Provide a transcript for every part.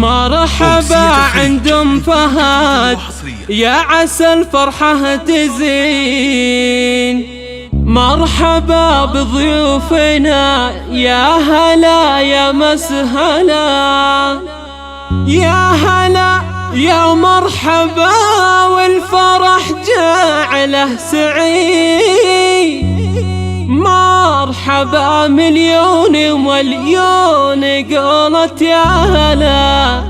مرحبا عند ام فهد يا عسى الفرحة تزين. مرحبا بضيوفنا يا هلا يا مسهلا، يا هلا يا مرحبا والفرح جعله سعيد. مرحبا مليون ومليون قولت يا هلا،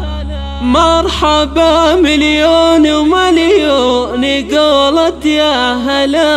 مرحبا مليون ومليون قولت يا هلا.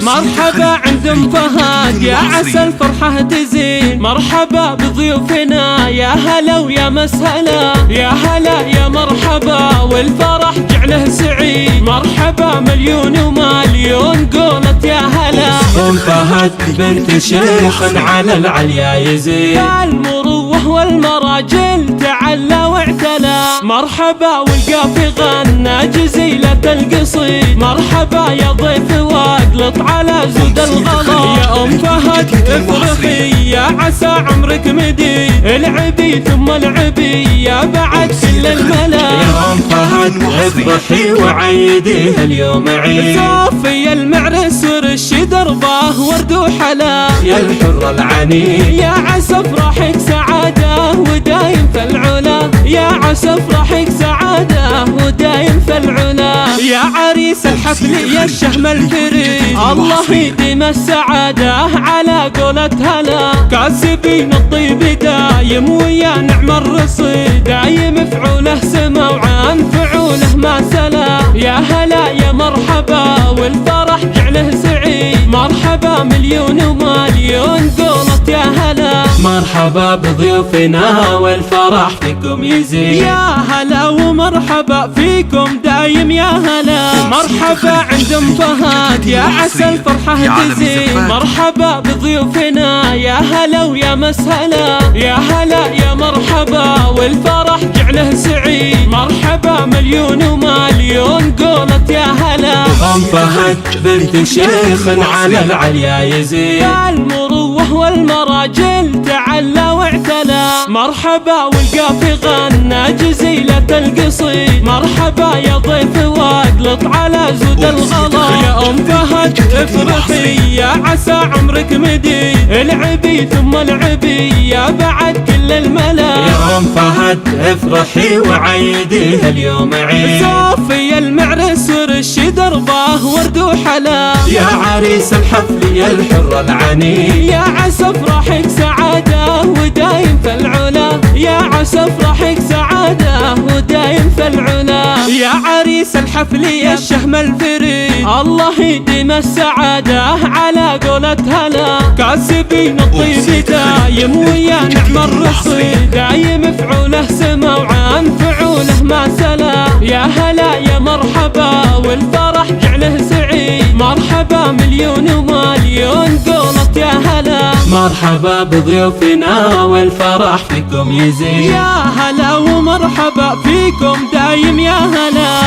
مرحبا عند ام فهد يا عسى الفرحة تزين. مرحبا بضيوفنا يا هلا ويا مسهلا، يا هلا يا مرحبا والفرح جعله سعيد. مرحبا مليون ومليون قولت يا هلا. ام فهد بنت شيخ على العليا يزيد، المروه والمراجل تعلى واعتلى. مرحبا والقافي غنى جزيلة القصيد. مرحبا يا ضيف واقلط على زود الغلا. يا ام فهد افرحي يا عسى عمرك مديد، العبي ثم العبي يا بعد كل الملا. يا ام فهد افرحي وعيدي اليوم عيد، صافي المعرس ورش دربه ورد وحلا. يا الحر العنيد يا عسى افراحك سعادة ودايم في العلا، يا عسى افراحك سعادة ودايم في العلا. يا عريس الحفل يا الشهم الفريد، الله يديم السعادة على قولة هلا. كاسبين الطيب دايم ويا نعم الرصيد، دايم فعوله سما وعن فعوله ما سلا. يا هلا يا مرحبا والفرح جعله سعيد. مرحبا مليون ومليون قولت يا هلا. مرحبا بضيوفنا والفرح فيكم يزيد، يا هلا ومرحبا فيكم دايم يا هلا. مرحبا عند ام فهد يا عسى الفرحة تزين. مرحبا بضيوفنا يا هلا ويا مسهلا، يا هلا يا مرحبا والفرح جعله سعيد. مرحبا مليون ومليون قولت يا هلا. ام فهد بنت شيخ على العليا يزيد، المروه والمراجل تعلى واعتلى. مرحبا والقافي غنى جزيلة القصيد. مرحبا يا ضيف واقلط على زود الغلا. يا ام فهد افرحي يا عسى عمرك مديد، العبي ثم العبي يا بعد كل الملا. يا ام فهد افرحي وعيدي اليوم عيد، صافي المعرس ورش دربه ورد وحلا. يا عريس الحفل يا الحر العنيد، يا عسى افراحك سعادة ودايم في العلا، يا عسى افراحك سعادة ودايم في العلا. يا عريس الحفل يا الشهم الفريد، الله يديم السعادة على قولة هلا. كاسبين الطيب دايم ويا نعم الرصيد، دايم فعوله سما وعن فعوله ما سلا. يا هلا يا مرحبا والفرح جعله سعيد. مرحبا مليون ومليون قولت يا هلا. مرحبا بضيوفنا والفرح فيكم يزيد، يا هلا ومرحبا فيكم دايم يا هلا.